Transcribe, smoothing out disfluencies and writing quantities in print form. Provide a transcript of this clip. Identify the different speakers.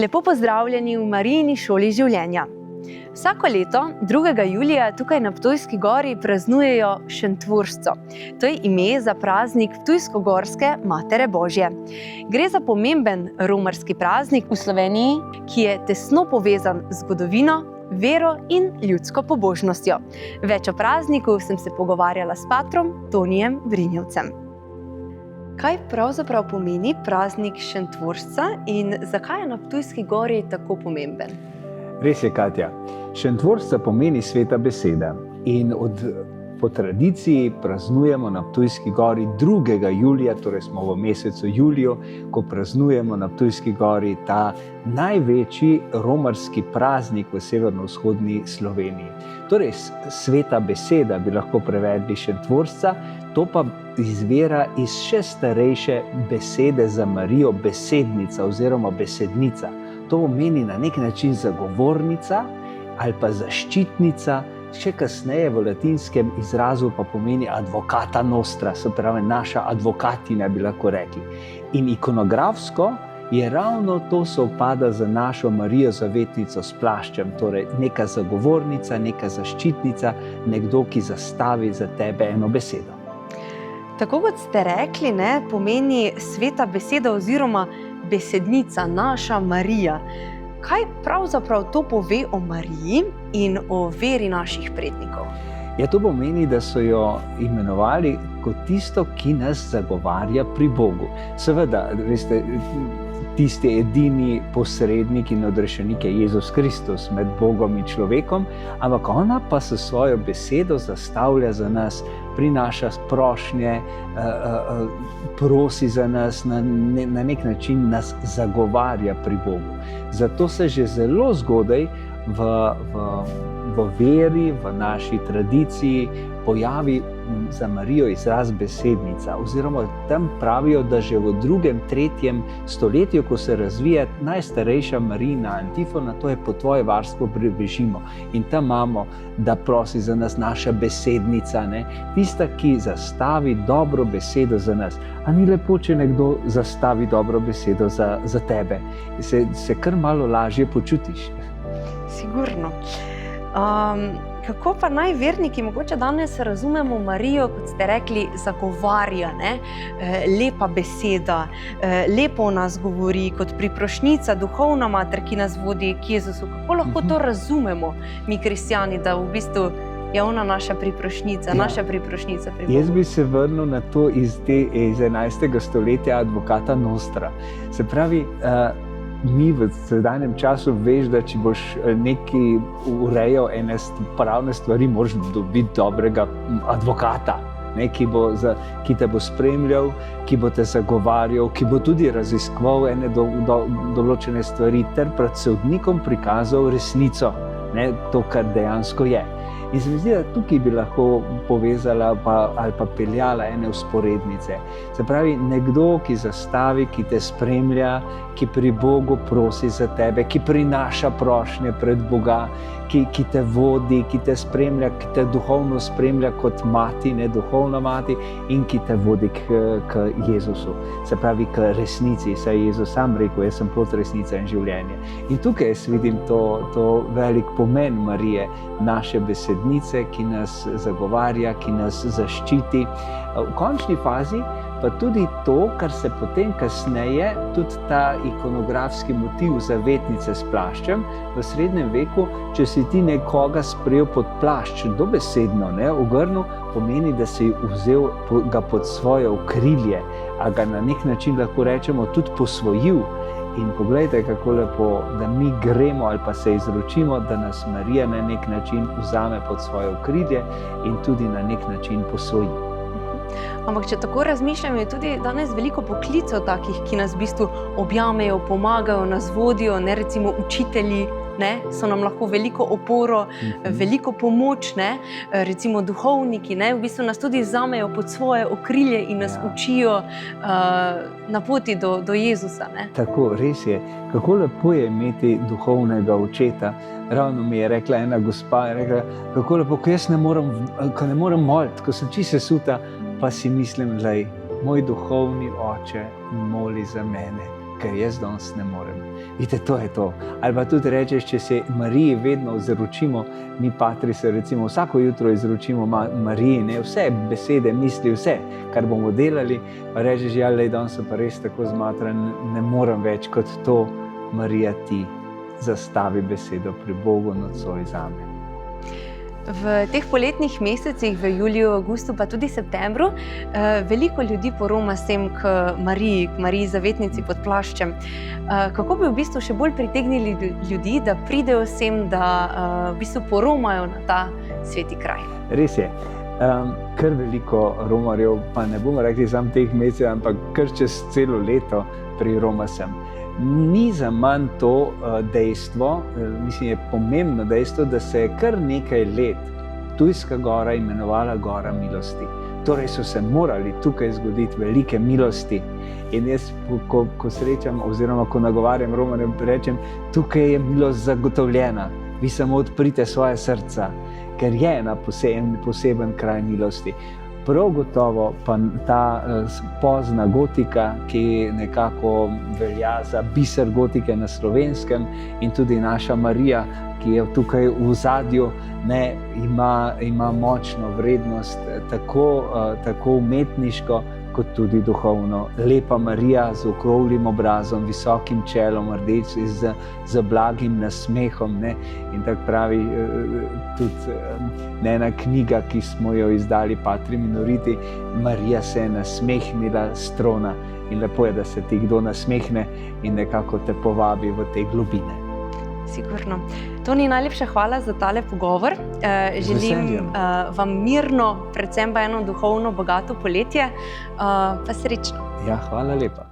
Speaker 1: Lepo pozdravljeni v Marijini šoli življenja. Vsako leto, 2. julija, tukaj na Ptujski gori praznujejo Šentvursco. To je ime za praznik Ptujsko-gorske Matere Božje. Gre za pomemben romarski praznik v Sloveniji, ki je tesno povezan z zgodovino, vero in ljudsko pobožnostjo. Več o prazniku sem se pogovarjala s patrom Tonijem Vrinjevcem. Kaj pravzaprav pomeni praznik Šentvursca in zakaj je na Ptujski gori tako pomemben?
Speaker 2: Res je, Katja. Šentvursca pomeni sveta beseda in po tradiciji praznujemo na Ptujski gori 2. julija, torej smo v mesecu juliju, ko praznujemo na Ptujski gori ta največji romarski praznik v severno-vzhodni Sloveniji. Torej, sveta beseda bi lahko prevedli Šentvursca, to pa izvira iz še starejše besede za Marijo, besednica oziroma besednica. To pomeni na nek način zagovornica ali pa zaščitnica, še kasneje v latinskem izrazu pa pomeni advocata nostra, se pravi naša advokatina, bi lahko rekli. In ikonografsko je ravno to sovpada z našo Marijo zavetnico s plaščem, torej neka zagovornica, neka zaščitnica, nekdo, ki zastavi za tebe eno besedo.
Speaker 1: Tako kot ste rekli, pomeni sveta beseda oziroma besednica, naša Marija. Kaj pravzaprav to pove o Mariji in o veri naših prednikov?
Speaker 2: Ja, to pomeni, da so jo imenovali kot tisto, ki nas zagovarja pri Bogu. Seveda, veste, tisti edini posrednik in odrešenik je Jezus Kristus med Bogom in človekom, ampak ona pa s svojo besedo zastavlja za nas, prinaša prošnje, prosi za nas, na nek način nas zagovarja pri Bogu. Zato se že zelo zgodaj v veri, v naši tradiciji pojavi za Marijo izraz besednica, oziroma tam pravijo, da že v 2., 3. stoletju, ko se razvija najstarejša Marijina antifona, to je po tvoje varstvo pribežimo. In tam imamo, da prosi za nas naša besednica, tista, ki zastavi dobro besedo za nas. A ni lepo, če nekdo zastavi dobro besedo za tebe? Se kar malo lažje počutiš.
Speaker 1: Sigurno. Kako pa naj verniki mogoče danes razumemo Marijo, kot ste rekli, zagovarja, lepa beseda, lepo o nas govori, kot priprošnica, duhovna mater, ki nas vodi k Jezusu. Kako lahko to razumemo mi kristjani, da v bistvu je ona naša priprošnica, naša priprošnica pri Bogu?
Speaker 2: Jaz bi se vrnil na to iz 11. stoletja advocata nostra. Se pravi, mi v sedanjem času veš, da če boš nekaj urejal ene pravne stvari, moraš dobiti dobrega advokata, ki te bo spremljal, ki bo te zagovarjal, ki bo tudi raziskoval ene določene stvari ter pred sodnikom prikazal resnico, to, kar dejansko je. In se mi zdi, da tukaj bi lahko povezala ali pa peljala ene vzporednice. Se pravi, nekdo, ki zastavi, ki te spremlja, ki pri Bogu prosi za tebe, ki prinaša prošnje pred Boga, ki te vodi, ki te spremlja, ki te duhovno spremlja kot mati, duhovna mati, in ki te vodi k Jezusu. Se pravi, k resnici. Saj je Jezus sam rekel, jaz sem pot, resnica in življenje. In tukaj jaz vidim to velik pomen Marije, naše besednice, ki nas zagovarja, ki nas zaščiti. V končni fazi pa tudi to, kar se potem kasneje, tudi ta ikonografski motiv zavetnice s plaščem v srednjem veku, če si ti nekoga sprejel pod plašč, dobesedno, v grlu, pomeni, da si vzel ga pod svoje okrilje, a ga na nek način lahko rečemo tudi posvojil. In poglejte, kako lepo, da mi gremo ali pa se izročimo, da nas Marija na nek način vzame pod svoje okrilje in tudi na nek način posvoji.
Speaker 1: Ampak če tako razmišljam, je tudi danes veliko poklicev takih, ki nas v bistvu objamejo, pomagajo, nas vodijo, recimo učitelji, so nam lahko veliko oporo, veliko pomoč, recimo duhovniki, v bistvu nas tudi vzamejo pod svoje okrilje in nas učijo na poti do Jezusa.
Speaker 2: Tako, res je. Kako lepo je imeti duhovnega očeta. Ravno mi je rekla ena gospa, kako lepo, ko jaz ne morem moliti, ko sem čisto sesuta, pa si mislim, moj duhovni oče moli za mene. ker jaz danes ne morem. Vidite, to je to. Ali pa tudi rečeš, če se Mariji vedno izročimo, mi patri se recimo vsako jutro izročimo Mariji, ne, vse besede, misli, vse, kar bomo delali, pa rečeš, ja, lej, danes sem pa res tako zmatran, ne morem več kot to, Marija, ti zastavi besedo pri Bogu nocoj zame.
Speaker 1: V teh poletnih mesecih, v juliju, avgustu, pa tudi septembru, veliko ljudi poroma sem k Mariji Zavetnici pod plaščem. Kako bi v bistvu še bolj pritegnili ljudi, da pridejo sem, da v bistvu poromajo na ta sveti kraj?
Speaker 2: Res je. Kar veliko romarjev, pa ne bomo rekli samo teh mesecev, ampak kar čez celo leto pri Roma sem. Ni za manj to dejstvo, mislim, je pomembno dejstvo, da se je kar nekaj let Ptujska gora imenovala Gora milosti. Torej so se morali tukaj zgoditi velike milosti. In jaz, ko srečam oziroma ko nagovarjam Romarjem, rečem, tukaj je milost zagotovljena, vi samo odprite svoje srca, ker je ena poseben kraj milosti. Prav gotovo pa ta pozna gotika, ki nekako velja za biser gotike na Slovenskem, in tudi naša Marija, ki je tukaj v ozadju, ima močno vrednost, tako umetniško kot tudi duhovno. Lepa Marija z okroglim obrazom, visokim čelom, rdeč z blagim nasmehom, ne? In tako pravi tudi ena knjiga, ki smo jo izdali Patri Minoriti, Marija se je nasmehnila s trona, in lepo je, da se ti kdo nasmehne in nekako te povabi v te globine.
Speaker 1: Sigurno. Toni, najlepša hvala za tale pogovor. Želim vam mirno, predvsem pa eno duhovno, bogato poletje, pa srečno.
Speaker 2: Ja, hvala lepa.